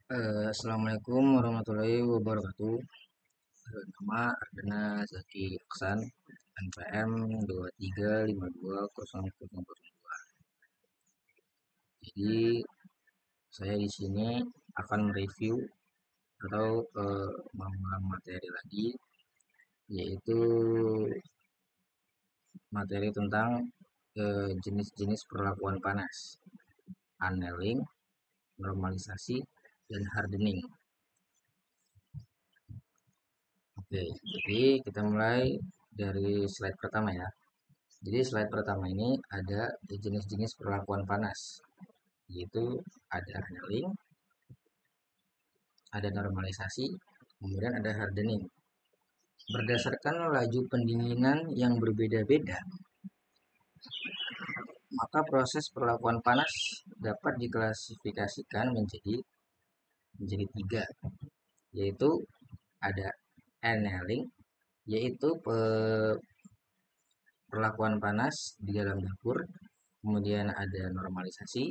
Assalamualaikum warahmatullahi wabarakatuh. Nama Ardana Zaki Aksan, NPM 23520002. Jadi saya di sini akan mereview atau mengulang materi lagi, yaitu materi tentang jenis-jenis perlakuan panas, annealing, normalisasi, dan hardening. Oke, jadi kita mulai dari slide pertama ya. Jadi slide pertama ini ada jenis-jenis perlakuan panas, yaitu ada annealing, ada normalisasi, kemudian ada hardening. Berdasarkan laju pendinginan yang berbeda-beda, maka proses perlakuan panas dapat diklasifikasikan menjadi tiga, yaitu ada annealing, yaitu perlakuan panas di dalam dapur, kemudian ada normalisasi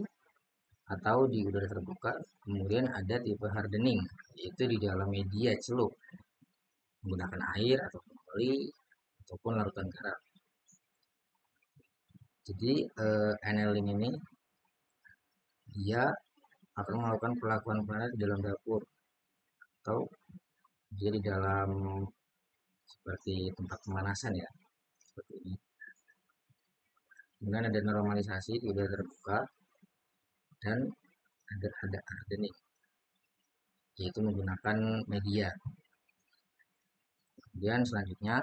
atau di udara terbuka, kemudian ada tipe hardening, yaitu di dalam media celup menggunakan air atau oli ataupun larutan garam. Jadi annealing ini dia akan melakukan perlakuan panas di dalam dapur atau dia di dalam seperti tempat pemanasan ya, seperti ini. Kemudian ada normalisasi di udara terbuka dan ada hardening, yaitu menggunakan media. Kemudian selanjutnya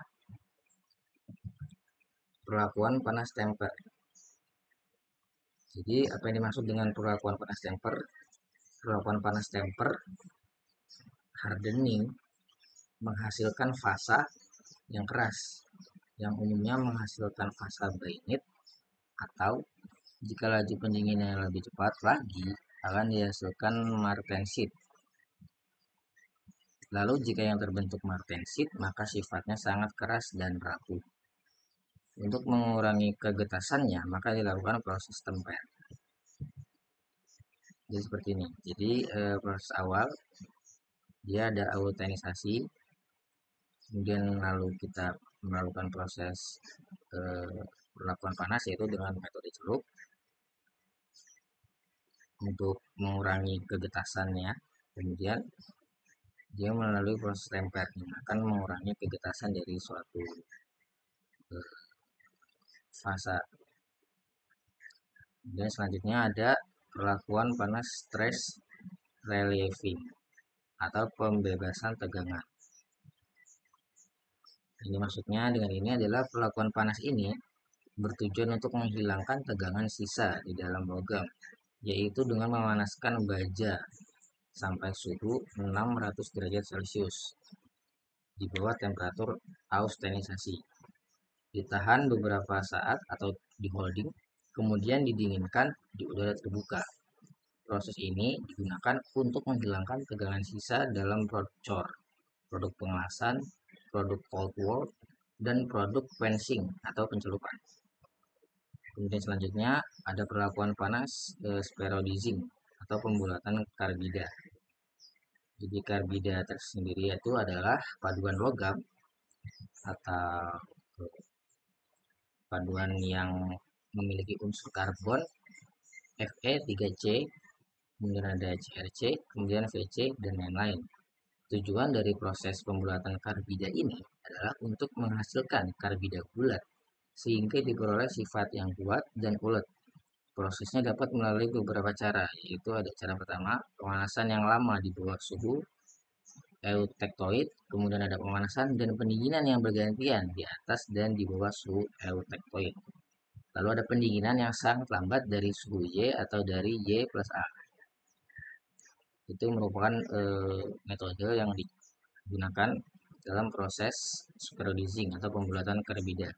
perlakuan panas temper. Jadi apa yang dimaksud dengan perlakuan panas temper? Perlakuan panas temper hardening menghasilkan fasa yang keras, yang umumnya menghasilkan fasa bainit, atau jika laju pendinginan lebih cepat lagi akan dihasilkan martensit. Lalu jika yang terbentuk martensit maka sifatnya sangat keras dan rapuh. Untuk mengurangi kegetasannya maka dilakukan proses temper. Jadi seperti ini. Jadi proses awal dia ada autentisiasi, kemudian lalu kita melakukan proses perlakuan panas yaitu dengan metode celup untuk mengurangi kegetasannya. Kemudian dia melalui proses temper yang akan mengurangi kegetasan dari suatu fasa. Dan selanjutnya ada perlakuan panas stress relieving atau pembebasan tegangan. Ini maksudnya dengan ini adalah perlakuan panas ini bertujuan untuk menghilangkan tegangan sisa di dalam logam, yaitu dengan memanaskan baja sampai suhu 600 derajat Celcius di bawah temperatur austenisasi. Ditahan beberapa saat atau di holding, kemudian didinginkan di udara terbuka. Proses ini digunakan untuk menghilangkan tegangan sisa dalam produk produk pengelasan, produk cold wall, dan produk quenching atau pencelupan. Kemudian selanjutnya ada perlakuan panas spheroidizing atau pembulatan karbida. Jadi karbida tersendiri itu adalah paduan logam atau paduan yang memiliki unsur karbon Fe3C, kemudian ada CrC, kemudian Vc, dan lain-lain. Tujuan dari proses pembulatan karbida ini adalah untuk menghasilkan karbida bulat sehingga diperoleh sifat yang kuat dan ulet. Prosesnya dapat melalui beberapa cara, yaitu ada cara pertama, pemanasan yang lama di bawah suhu eutectoid, kemudian ada pemanasan dan pendinginan yang bergantian di atas dan di bawah suhu eutectoid. Lalu ada pendinginan yang sangat lambat dari suhu Y atau dari Y plus A. Itu merupakan metode yang digunakan dalam proses spheroidizing atau pembulatan karbida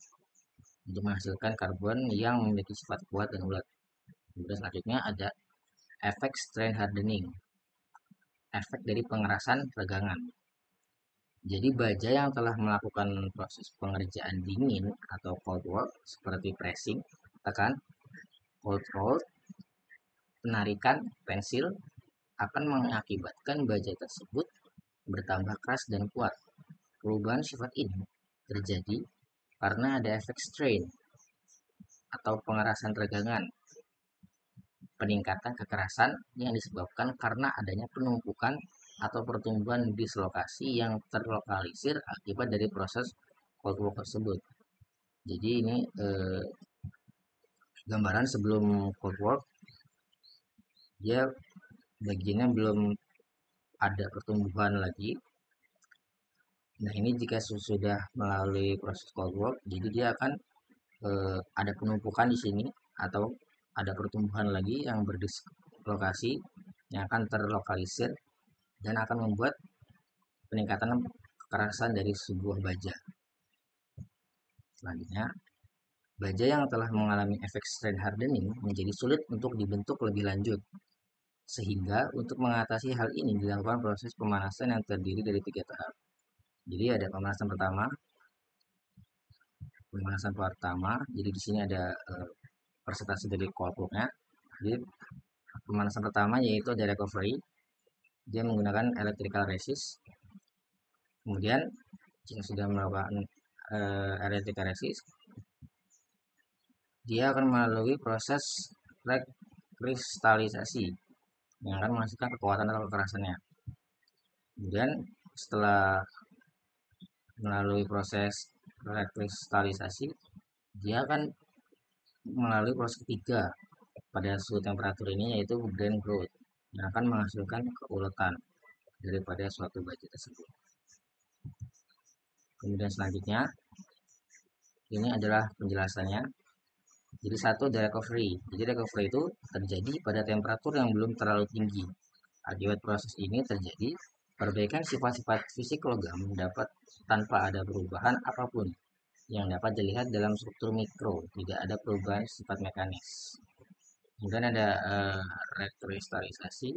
untuk menghasilkan karbon yang memiliki sifat kuat dan ulet. Kemudian selanjutnya ada efek strain hardening, efek dari pengerasan tegangan. Jadi baja yang telah melakukan proses pengerjaan dingin atau cold work seperti pressing, tekan, cold roll, penarikan pensil, akan mengakibatkan baja tersebut bertambah keras dan kuat. Perubahan sifat ini terjadi karena ada efek strain atau pengerasan tegangan, peningkatan kekerasan yang disebabkan karena adanya penumpukan atau pertumbuhan dislokasi yang terlokalisir akibat dari proses cold work tersebut. Jadi ini gambaran sebelum cold work, dia bagiannya belum ada pertumbuhan lagi. Nah, ini jika sudah melalui proses cold work, jadi dia akan ada penumpukan di sini atau ada pertumbuhan lagi yang berdislokasi yang akan terlokalisir dan akan membuat peningkatan kekerasan dari sebuah baja. Selanjutnya, baja yang telah mengalami efek strain hardening menjadi sulit untuk dibentuk lebih lanjut. Sehingga untuk mengatasi hal ini dilakukan proses pemanasan yang terdiri dari 3 tahap. Jadi ada pemanasan pertama. Jadi di sini ada presentasi dari cold work-nya. Jadi pemanasan pertama yaitu ada recovery. Dia menggunakan electrical resist. Kemudian jika sudah melakukan electrical resist, dia akan melalui proses rekristalisasi yang akan menghasilkan kekuatan atau kekerasannya. Kemudian setelah melalui proses rekristalisasi, dia akan melalui proses ketiga pada suhu temperatur ini, yaitu grain growth, yang akan menghasilkan keuletan daripada suatu baja tersebut. Kemudian selanjutnya, ini adalah penjelasannya. Jadi satu ada recovery. Jadi recovery itu terjadi pada temperatur yang belum terlalu tinggi. Akibat proses ini terjadi perbaikan sifat-sifat fisik logam dapat tanpa ada perubahan apapun yang dapat dilihat dalam struktur mikro, tidak ada perubahan sifat mekanis. Kemudian ada rekristalisasi,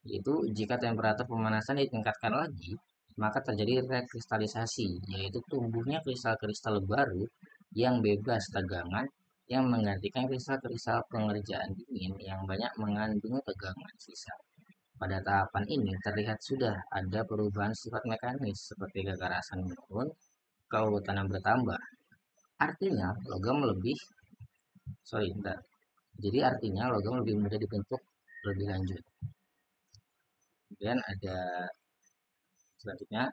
yaitu jika temperatur pemanasan ditingkatkan lagi, maka terjadi rekristalisasi, yaitu tumbuhnya kristal-kristal baru yang bebas tegangan yang menggantikan kristal-kristal pengerjaan dingin yang banyak mengandung tegangan sisa. Pada tahapan ini terlihat sudah ada perubahan sifat mekanis seperti kekerasan menurun, keuletan bertambah. Artinya logam lebih Jadi artinya logam lebih mudah dibentuk lebih lanjut. Kemudian ada selanjutnya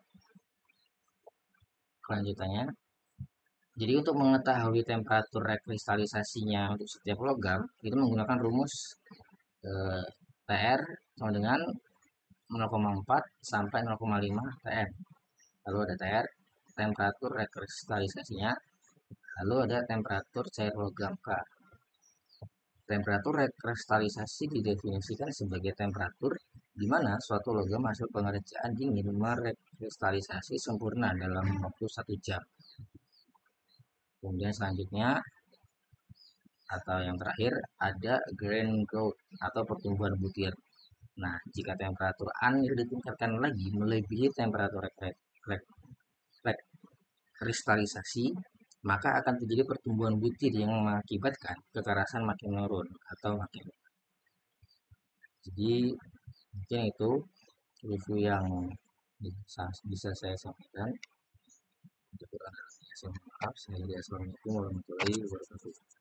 kelanjutannya. Jadi untuk mengetahui temperatur rekristalisasinya untuk setiap logam itu menggunakan rumus TR sama dengan 0,4 sampai 0,5 TM. Lalu ada TR, temperatur rekristalisasinya. Lalu ada temperatur cair logam K. Temperatur rekristalisasi didefinisikan sebagai temperatur di mana suatu logam hasil pengerjaan dingin merekristalisasi sempurna dalam waktu 1 jam. Kemudian selanjutnya atau yang terakhir ada grain growth atau pertumbuhan butir. Nah, jika temperatur anir ditingkatkan lagi melebihi temperatur kristalisasi, maka akan terjadi pertumbuhan butir yang mengakibatkan kekerasan makin menurun atau makin. Jadi mungkin itu review yang bisa saya sampaikan. Untuk kurang lebihnya saya mohon maaf. Assalamualaikum warahmatullahi wabarakatuh.